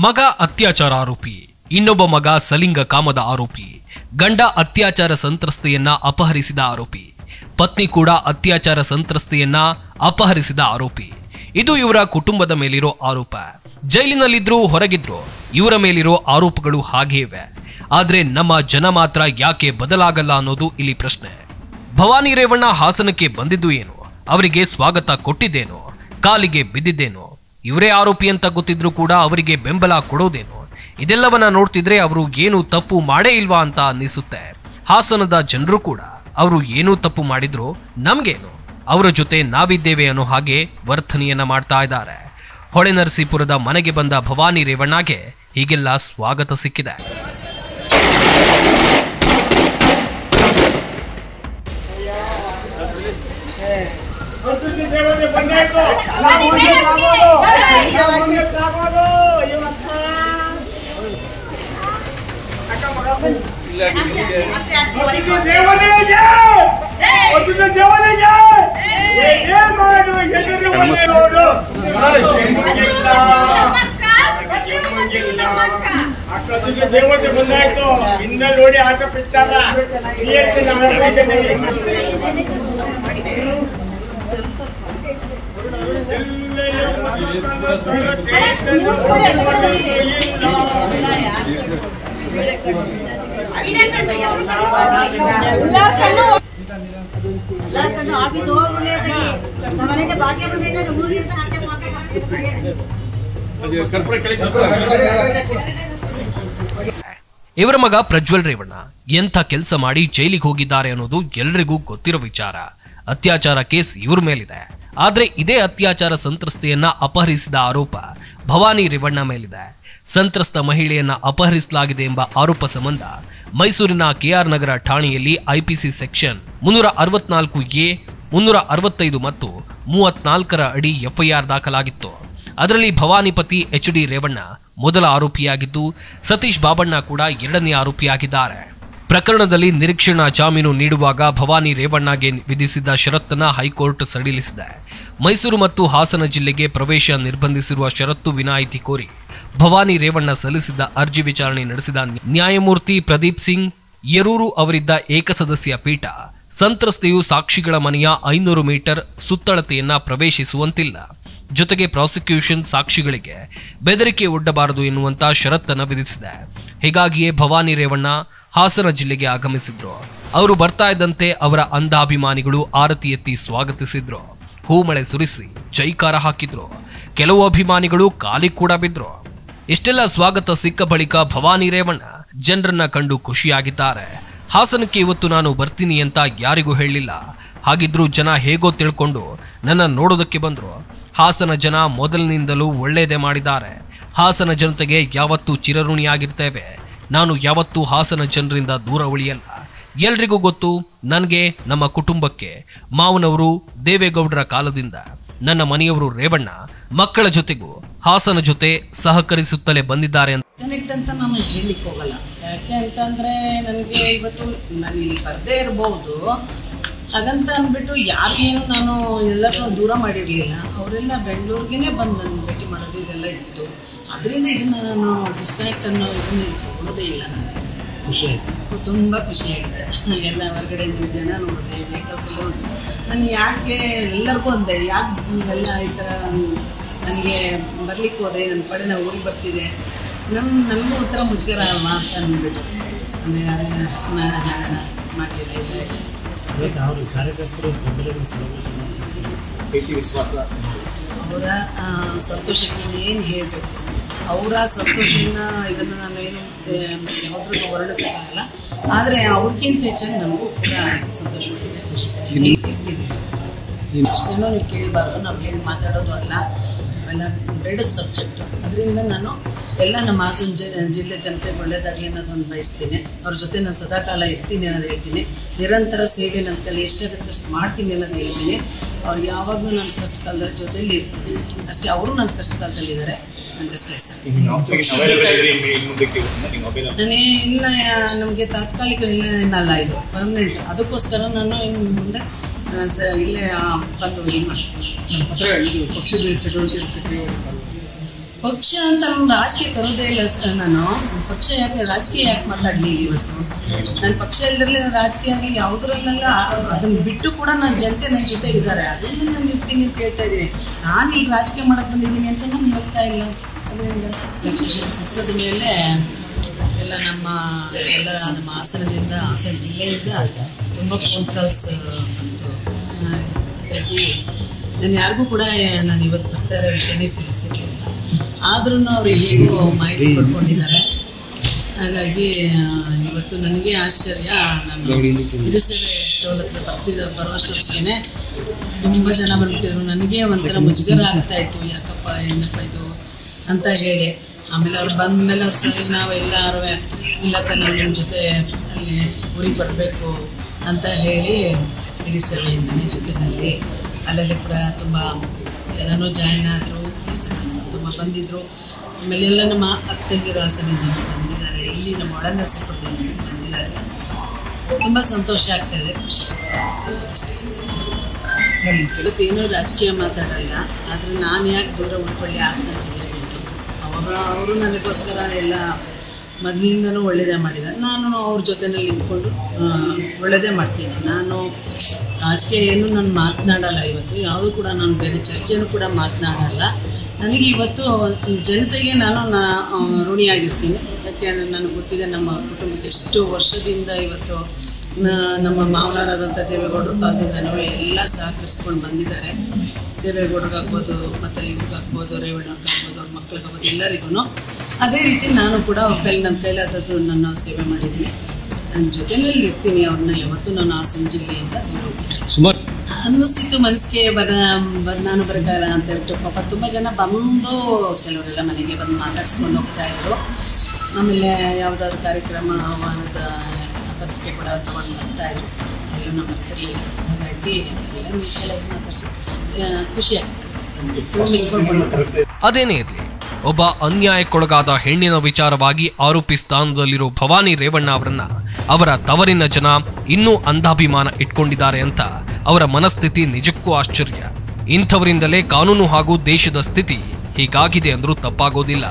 ಮಗ ಅತ್ಯಾಚಾರ ಆರೋಪಿ, ಇನ್ನೊಬ್ಬ ಮಗ ಸಲಿಂಗ ಕಾಮದ ಆರೋಪಿ, ಗಂಡ ಅತ್ಯಾಚಾರ ಸಂತ್ರಸ್ತೆಯನ್ನ ಅಪಹರಿಸಿದ ಆರೋಪಿ, ಪತ್ನಿ ಕೂಡ ಅತ್ಯಾಚಾರ ಸಂತ್ರಸ್ತೆಯನ್ನ ಅಪಹರಿಸಿದ ಆರೋಪಿ. ಇದು ಇವರ ಕುಟುಂಬದ ಮೇಲಿರೋ ಆರೋಪ. ಜೈಲಿನಲ್ಲಿದ್ರು ಹೊರಗಿದ್ರು ಇವರ ಮೇಲಿರೋ ಆರೋಪಗಳು ಹಾಗೇ ಇವೆ. ಆದ್ರೆ ನಮ್ಮ ಜನ ಮಾತ್ರ ಯಾಕೆ ಬದಲಾಗಲ್ಲ ಅನ್ನೋದು ಇಲ್ಲಿ ಪ್ರಶ್ನೆ. ಭವಾನಿ ರೇವಣ್ಣ ಹಾಸನಕ್ಕೆ ಬಂದಿದ್ದು ಏನು? ಅವರಿಗೆ ಸ್ವಾಗತ ಕೊಟ್ಟಿದ್ದೇನೋ? ಕಾಲಿಗೆ ಬಿದ್ದಿದ್ದೇನೋ? ಇವರೇ ಆರೋಪಿ ಅಂತ ಗೊತ್ತಿದ್ರು ಕೂಡ ಅವರಿಗೆ ಬೆಂಬಲ ಕೊಡೋದೇನೋ? ಇದೆಲ್ಲವನ್ನ ನೋಡ್ತಿದ್ರೆ ಅವರು ಏನು ತಪ್ಪು ಮಾಡೇ ಇಲ್ವಾ ಅಂತ ಅನ್ನಿಸುತ್ತೆ. ಹಾಸನದ ಜನರು ಕೂಡ ಅವರು ಏನೂ ತಪ್ಪು ಮಾಡಿದ್ರು ನಮ್ಗೇನು, ಅವರ ಜೊತೆ ನಾವಿದ್ದೇವೆ ಅನ್ನೋ ಹಾಗೆ ವರ್ತನೆಯನ್ನ ಮಾಡ್ತಾ ಇದ್ದಾರೆ. ಹೊಳೆನರಸೀಪುರದ ಮನೆಗೆ ಬಂದ ಭವಾನಿ ರೇವಣ್ಣಗೆ ಹೀಗೆಲ್ಲ ಸ್ವಾಗತ ಸಿಕ್ಕಿದೆ. ದೇವತೆ ಬಂದಾಯ್ತು, ಇನ್ನ ನೋಡಿ ಆಟ ಬಿಡ್ತಾರ. ಇವರ ಮಗ ಪ್ರಜ್ವಲ್ ರೇವಣ್ಣ ಎಂಥ ಕೆಲಸ ಮಾಡಿ ಜೈಲಿಗೆ ಹೋಗಿದ್ದಾರೆ ಅನ್ನೋದು ಎಲ್ರಿಗೂ ಗೊತ್ತಿರೋ ವಿಚಾರ. ಅತ್ಯಾಚಾರ ಕೇಸ್ ಇವ್ರ ಮೇಲಿದೆ. ಆದ್ರೆ ಇದೇ ಅತ್ಯಾಚಾರ ಸಂತ್ರಸ್ತೆಯನ್ನ ಅಪಹರಿಸಿದ ಆರೋಪ ಭವಾನಿ ರೇವಣ್ಣ ಮೇಲಿದೆ. ಸಂತ್ರಸ್ತ ಮಹಿಳೆಯನ್ನ ಅಪಹರಿಸಲಾಗಿದೆ ಎಂಬ ಆರೋಪ ಸಂಬಂಧ ಮೈಸೂರಿನ ಕೆಆರ್ ನಗರ ಠಾಣೆಯಲ್ಲಿ ಐಪಿಸಿ ಸೆಕ್ಷನ್ 364A, 365 ಮತ್ತು 34ರ ಅಡಿ ಎಫ್ಐಆರ್ ದಾಖಲಾಗಿತ್ತು. ಅದರಲ್ಲಿ ಭವಾನಿ ಪತಿ HD ರೇವಣ್ಣ ಮೊದಲ ಆರೋಪಿಯಾಗಿದ್ದು, ಸತೀಶ್ ಬಾಬಣ್ಣ ಕೂಡ ಎರಡನೇ ಆರೋಪಿಯಾಗಿದ್ದಾರೆ. ಪ್ರಕರಣದಲ್ಲಿ ನಿರೀಕ್ಷಣಾ ಜಾಮೀನು ನೀಡುವಾಗ ಭವಾನಿ ರೇವಣ್ಣಗೆ ವಿಧಿಸಿದ್ದ ಷರತ್ತನ್ನ ಹೈಕೋರ್ಟ್ ಸಡಿಲಿಸಿದೆ. ಮೈಸೂರು ಮತ್ತು ಹಾಸನ ಜಿಲ್ಲೆಗೆ ಪ್ರವೇಶ ನಿರ್ಬಂಧಿಸಿರುವ ಷರತ್ತು ವಿನಾಯಿತಿ ಕೋರಿ ಭವಾನಿ ರೇವಣ್ಣ ಸಲ್ಲಿಸಿದ್ದ ಅರ್ಜಿ ವಿಚಾರಣೆ ನಡೆಸಿದ ನ್ಯಾಯಮೂರ್ತಿ ಪ್ರದೀಪ್ ಸಿಂಗ್ ಯರೂರು ಅವರಿದ್ದ ಏಕಸದಸ್ಯ ಪೀಠ, ಸಂತ್ರಸ್ತೆಯು ಸಾಕ್ಷಿಗಳ ಮನೆಯ 500 ಮೀಟರ್ ಸುತ್ತಳತೆಯನ್ನ ಪ್ರವೇಶಿಸುವಂತಿಲ್ಲ, ಜೊತೆಗೆ ಪ್ರಾಸಿಕ್ಯೂಷನ್ ಸಾಕ್ಷಿಗಳಿಗೆ ಬೆದರಿಕೆ ಒಡ್ಡಬಾರದು ಎನ್ನುವಂತ ಷರತ್ತನ್ನ ವಿಧಿಸಿದೆ. ಹೀಗಾಗಿಯೇ ಭವಾನಿ ರೇವಣ್ಣ ಹಾಸನ ಜಿಲ್ಲೆಗೆ ಆಗಮಿಸಿದ್ರು. ಅವರು ಬರ್ತಾ ಇದ್ದಂತೆ ಅವರ ಅಂಧಾಭಿಮಾನಿಗಳು ಆರತಿ ಎತ್ತಿ ಸ್ವಾಗತಿಸಿದ್ರು, ಹೂಮಳೆ ಸುರಿಸಿ ಜೈಕಾರ ಹಾಕಿದ್ರು. ಕೆಲವು ಅಭಿಮಾನಿಗಳು ಕಾಲಿಗೆ ಕೂಡ ಬಿದ್ರು. ಇಷ್ಟೆಲ್ಲ ಸ್ವಾಗತ ಸಿಕ್ಕ ಬಳಿಕ ಭವಾನಿ ರೇವಣ್ಣ ಜನರನ್ನ ಕಂಡು ಖುಷಿಯಾಗಿದ್ದಾರೆ. ಹಾಸನಕ್ಕೆ ಇವತ್ತು ನಾನು ಬರ್ತೀನಿ ಅಂತ ಯಾರಿಗೂ ಹೇಳಿಲ್ಲ, ಹಾಗಿದ್ರು ಜನ ಹೇಗೋ ತಿಳ್ಕೊಂಡು ನನ್ನ ನೋಡೋದಕ್ಕೆ ಬಂದ್ರು. ಹಾಸನ ಜನ ಮೊದಲಿನಿಂದಲೂ ಒಳ್ಳೇದೇ ಮಾಡಿದ್ದಾರೆ. ಹಾಸನ ಜನತೆಗೆ ಯಾವತ್ತೂ ಚಿರಋಣಿಯಾಗಿರ್ತೇವೆ. ನಾನು ಯಾವತ್ತೂ ಹಾಸನ ಜನರಿಂದ ದೂರ ಉಳಿಯಲ್ಲ. ಎಲ್ರಿಗೂ ಗೊತ್ತು, ನನಗೆ, ನಮ್ಮ ಕುಟುಂಬಕ್ಕೆ ಮಾವನವರು ದೇವೇಗೌಡರ ಕಾಲದಿಂದ ನನ್ನ ಮನೆಯವರು ರೇವಣ್ಣ ಮಕ್ಕಳ ಜೊತೆಗೂ ಹಾಸನ ಜೊತೆ ಸಹಕರಿಸುತ್ತಲೇ ಬಂದಿದ್ದಾರೆ ಅಂತ ನಾನು ಹೇಳಲಿಕ್ಕೆ ಹೋಗಲ್ಲ. ಯಾಕೆ ಅಂತಂದರೆ ನನಗೆ ಇವತ್ತು ನಾನು ಇಲ್ಲಿ ಬರದೇ ಇರಬಹುದು, ಹಾಗಂತ ಅಂದ್ಬಿಟ್ಟು ಯಾರಿಗೇನು ನಾನು ಎಲ್ಲರನ್ನೂ ದೂರ ಮಾಡಿರಲಿಲ್ಲ. ಅವರೆಲ್ಲ ಬೆಂಗಳೂರಿಗೇ ಬಂದು ನನ್ನ ಭೇಟಿ ಮಾಡೋದು ಇದೆಲ್ಲ ಇತ್ತು. ಅದರಿಂದ ಇದನ್ನು ನಾನು ಡಿಸ್ಕನೆಕ್ಟ್ ಅನ್ನೋ ಇದನ್ನು ತಗೊಳ್ಳೋದೇ ಇಲ್ಲ. ನನಗೆ ಖುಷಿ ಆಯಿತು, ತುಂಬ ಖುಷಿಯಾಗಿದೆ. ಎಲ್ಲ ಹೊರಗಡೆ ಜನ ನೋಡಿದೆ, ವೆಹಿಕಲ್ಸ್ ನೋಡಿದೆ. ನಾನು ಯಾಕೆ ಎಲ್ಲರಿಗೂ ಅಂದೆ, ಯಾಕೆ ನೀವೆಲ್ಲ ಈ ಥರ ನನಗೆ ಬರ್ಲಿಕ್ಕೆ ಹೋದೆ, ನನ್ನ ಪಡೆ ನಾವು ಊರಿಗೆ ಬರ್ತಿದೆ, ನನಗೂ ಒಂಥರ ಮುಜುಗರ ಅಲ್ವಾ ಅಂತ ಅಂದ್ಬಿಟ್ಟು ಮಾಡ್ತಿದ್ದೆ. ಅವರ ಸಂತೋಷಕ್ಕೆ ನಾನು ಏನು ಹೇಳಬೇಕು, ಅವರ ಸಂತೋಷನ ಇದನ್ನು ನಾನು ಏನು ಯಾವುದ್ರೂ ವರ್ಣಿಸೋಕ್ಕಾಗಲ್ಲ. ಆದರೆ ಅವ್ರಿಗಿಂತ ಹೆಚ್ಚಾಗಿ ನಮಗೂ ಕೂಡ ಸಂತೋಷವಾಗಿದೆ, ಖುಷಿ ಇರ್ತೀವಿ. ಪ್ರಶ್ನೆನೂ ನೀವು ಕೇಳಬಾರ್ದು, ನಾವು ಹೇಳಿ ಮಾತಾಡೋದು ಅಲ್ಲ, ಅವೆಲ್ಲ ಬೇಡ ಸಬ್ಜೆಕ್ಟ್. ಅದರಿಂದ ನಾನು ಎಲ್ಲ ನಮ್ಮ ಹಾಸನ ಜಿಲ್ಲೆ ಜನತೆಗೆ ಒಳ್ಳೇದಾಗಲಿ ಅನ್ನೋದೊಂದು ಬಯಸ್ತೀನಿ. ಅವ್ರ ಜೊತೆ ನಾನು ಸದಾಕಾಲ ಇರ್ತೀನಿ ಅನ್ನೋದು ಹೇಳ್ತೀನಿ. ನಿರಂತರ ಸೇವೆ ನನ್ನ ಕೈಲಿ ಎಷ್ಟಾಗುತ್ತೆ ಅಷ್ಟು ಮಾಡ್ತೀನಿ ಅನ್ನೋದು ಹೇಳ್ತೀನಿ. ಅವ್ರು ಯಾವಾಗಲೂ ನನ್ನ ಕಷ್ಟ ಕಾಲದಲ್ಲಿ ಜೊತೆಯಲ್ಲಿ ಇರ್ತೀನಿ ಅಷ್ಟೇ. ಅವರು ನನ್ನ ಕಷ್ಟ ಕಾಲದಲ್ಲಿ ಇದ್ದಾರೆ, ನನಗಷ್ಟೇ ಸರ್. ನಾನೇ ಇನ್ನು ನಮಗೆ ತಾತ್ಕಾಲಿಕ ಏನಲ್ಲ, ಇದು ಪರ್ಮನೆಂಟ್. ಅದಕ್ಕೋಸ್ಕರ ನಾನು ಇನ್ನು ಮುಂದೆ ಇಲ್ಲೇ ಬಂದು ಏನು ಮಾಡ್ತೀನಿ. ಪಕ್ಷದ ಚಟುವಟಿಕೆ ಪಕ್ಷ ಅಂತ ನಾನು ರಾಜಕೀಯ ತರೋದೇ ಇಲ್ಲ. ನಾನು ಪಕ್ಷ ರಾಜಕೀಯ ಯಾಕೆ ಮಾತಾಡಲಿ ಇವತ್ತು? ನನ್ನ ಪಕ್ಷ ಇಲ್ದಿರಲಿ ರಾಜಕೀಯ ಆಗಲಿ ಯಾವುದ್ರಲ್ಲೆಲ್ಲ ಅದನ್ನು ಬಿಟ್ಟು ಕೂಡ ನನ್ನ ಜನತೆ ನನ್ನ ಜೊತೆ ಇದ್ದಾರೆ. ಅದರಿಂದ ನಾನು ಇರ್ತೀನಿ ಅಂತ ಹೇಳ್ತಾ ಇದ್ದೀನಿ. ನಾನು ಈಗ ರಾಜಕೀಯ ಮಾಡಕ್ಕೆ ಬಂದಿದ್ದೀನಿ ಅಂತ ನಾನು ಹೇಳ್ತಾ ಇಲ್ಲ. ಅದರಿಂದ ಲಕ್ಷ್ಮೀ ಸಿಕ್ಕದ ಮೇಲೆ ಎಲ್ಲ ನಮ್ಮ ಹಾಸನದಿಂದ, ಹಾಸನ ಜಿಲ್ಲೆಯಿಂದ ತುಂಬ ಫೋನ್ ಕಾಲ್ಸ್ ಬಂತು. ಹಾಗಾಗಿ ನಾನು ಯಾರಿಗೂ ಕೂಡ ನಾನು ಇವತ್ತು ಬರ್ತಾ ಇರೋ ವಿಷಯನೇ ತಿಳಿಸಿರಲಿಲ್ಲ. ಆದ್ರೂ ಅವರು ಹೇಗೋ ಮಾಹಿತಿ ಪಡ್ಕೊಂಡಿದ್ದಾರೆ. ಹಾಗಾಗಿ ಇವತ್ತು ನನಗೆ ಆಶ್ಚರ್ಯ. ನಾನು ಹಿರಿಸೇವೆ ಟೋಲ್ ಹತ್ರ ಬರುವಷ್ಟೊತ್ತಿಗೆ ತುಂಬ ಜನ ಬಂದ್ಬಿಟ್ಟಿದ್ರು. ನನಗೆ ಒಂಥರ ಮುಜುಗರ ಆಗ್ತಾಯಿತ್ತು, ಯಾಕಪ್ಪ ಏನಪ್ಪ ಇದು ಅಂತ ಹೇಳಿ. ಆಮೇಲೆ ಅವ್ರು ಬಂದಮೇಲೆ ಅವ್ರು ಸರಿ ನಾವೆಲ್ಲರೂ ಇಲ್ಲಕ್ಕ ನಾವು ನಿಮ್ಮ ಜೊತೆ ಅಲ್ಲಿ ಊರಿಗೆ ಬರಬೇಕು ಅಂತ ಹೇಳಿ ಹಿರಿಸೇವೆಯಿಂದನೇ ಜೊತೆಯಲ್ಲಿ ಅಲ್ಲಲ್ಲಿ ಕೂಡ ತುಂಬ ಜನನೂ ಜಾಯಿನ್ ಆದರು. ತುಂಬ ಬಂದಿದ್ದರು. ಆಮೇಲೆ ಎಲ್ಲ ನಮ್ಮ ಅಕ್ಕಂದಿರು ಹಾಸನದಿಂದ ಬಂದಿದ್ದಾರೆ. ಇಲ್ಲಿ ನಮ್ಮ ಒಳನರಸೀಪುರದಿಂದ ಬಂದಿದ್ದಾರೆ. ತುಂಬ ಸಂತೋಷ ಆಗ್ತಾಯಿದೆ, ಖುಷಿ. ಇವತ್ತೇನೂ ರಾಜಕೀಯ ಮಾತಾಡಲ್ಲ. ಆದರೆ ನಾನು ಯಾಕೆ ದೂರ ಉಳ್ಕೊಳ್ಳಿ ಹಾಸನ ಜಿಲ್ಲೆ ಬಿಟ್ಟು? ಅವರು ನನಗೋಸ್ಕರ ಎಲ್ಲ ಮೊದಲಿಂದನೂ ಒಳ್ಳೆಯದೇ ಮಾಡಿದ್ದಾರೆ. ನಾನು ಅವ್ರ ಜೊತೆಯಲ್ಲಿ ನಿಂತ್ಕೊಂಡು ಒಳ್ಳೆಯದೇ ಮಾಡ್ತೀನಿ. ನಾನು ರಾಜಕೀಯ ಏನು ನಾನು ಮಾತನಾಡಲ್ಲ. ಇವತ್ತು ಯಾವುದು ಕೂಡ ನಾನು ಬೇರೆ ಚರ್ಚೆನೂ ಕೂಡ ಮಾತನಾಡಲ್ಲ. ನನಗೆ ಇವತ್ತು ಜನತೆಗೆ ನಾನು ಋಣಿಯಾಗಿರ್ತೀನಿ. ಯಾಕೆಂದರೆ ನನಗೆ ಗೊತ್ತಿದೆ ನಮ್ಮ ಕುಟುಂಬಕ್ಕೆ ಎಷ್ಟು ವರ್ಷದಿಂದ ಇವತ್ತು ನಮ್ಮ ಮಾವನವರಾದಂಥ ದೇವೇಗೌಡರ ಕಾಲದಿಂದನೂ ಎಲ್ಲ ಸಹಕರಿಸ್ಕೊಂಡು ಬಂದಿದ್ದಾರೆ. ದೇವೇಗೌಡರಿಗಾಗ್ಬೋದು, ಮತ್ತು ಇವ್ರಿಗಾಗ್ಬೋದು, ರೇವಣ್ಣಗಾಗ್ಬೋದು, ಅವ್ರ ಮಕ್ಕಳಿಗಾಗ್ಬೋದು, ಎಲ್ಲರಿಗೂ ಅದೇ ರೀತಿ ನಾನು ಕೂಡ ನನ್ನ ಕೈಲಾದದ್ದು ನನ್ನ ಸೇವೆ ಮಾಡಿದ್ದೀನಿ. ನನ್ನ ಜೊತೆಯಲ್ಲಿ ಇರ್ತೀನಿ. ಅವ್ರನ್ನ ಯಾವತ್ತೂ ನಾನು ಹಾಸನ ಜಿಲ್ಲೆಯಿಂದ ದೂರ ಸುಮಾರು ಅನ್ನಿಸ್ತಿತ್ತು ಮನಸ್ಸಿಗೆ ನಾನು ಬರಕಾಗಲ್ಲ ಅಂತ ಹೇಳ್ತು. ಪಾಪ ತುಂಬ ಜನ ಬಂದು ಕೆಲವರೆಲ್ಲ ಮನೆಗೆ ಬಂದು ಮಾತಾಡ್ಸ್ಕೊಂಡು ಹೋಗ್ತಾಯಿದ್ರು. ಆಮೇಲೆ ಯಾವುದಾದ್ರು ಕಾರ್ಯಕ್ರಮ ಆಹ್ವಾನದ ಪತ್ರಿಕೆ ಕೂಡ ತೊಗೊಂಡು ಬರ್ತಾಯಿದ್ರು. ಎಲ್ಲೂ ನಾವು ಬರ್ತಿರ್ಲಿಲ್ಲ. ಹಾಗಾಗಿ ಎಲ್ಲ ಮಾತಾಡ್ಸಿ ಖುಷಿ ಆಗ್ತದೆ. ಅದೇನೇ ಇರಲಿ, ಒಬ್ಬ ಅನ್ಯಾಯಕ್ಕೊಳಗಾದ ಹೆಣ್ಣಿನ ವಿಚಾರವಾಗಿ ಆರೋಪಿ ಸ್ಥಾನದಲ್ಲಿರೋ ಭವಾನಿ ರೇವಣ್ಣ ಅವರನ್ನ ಅವರ ತವರಿನ ಜನ ಇನ್ನೂ ಅಂಧಾಭಿಮಾನ ಇಟ್ಕೊಂಡಿದ್ದಾರೆ ಅಂತ ಅವರ ಮನಸ್ಥಿತಿ ನಿಜಕ್ಕೂ ಆಶ್ಚರ್ಯ. ಇಂಥವರಿಂದಲೇ ಕಾನೂನು ಹಾಗೂ ದೇಶದ ಸ್ಥಿತಿ ಹೀಗಾಗಿದೆ ಅಂದ್ರೂ ತಪ್ಪಾಗೋದಿಲ್ಲ.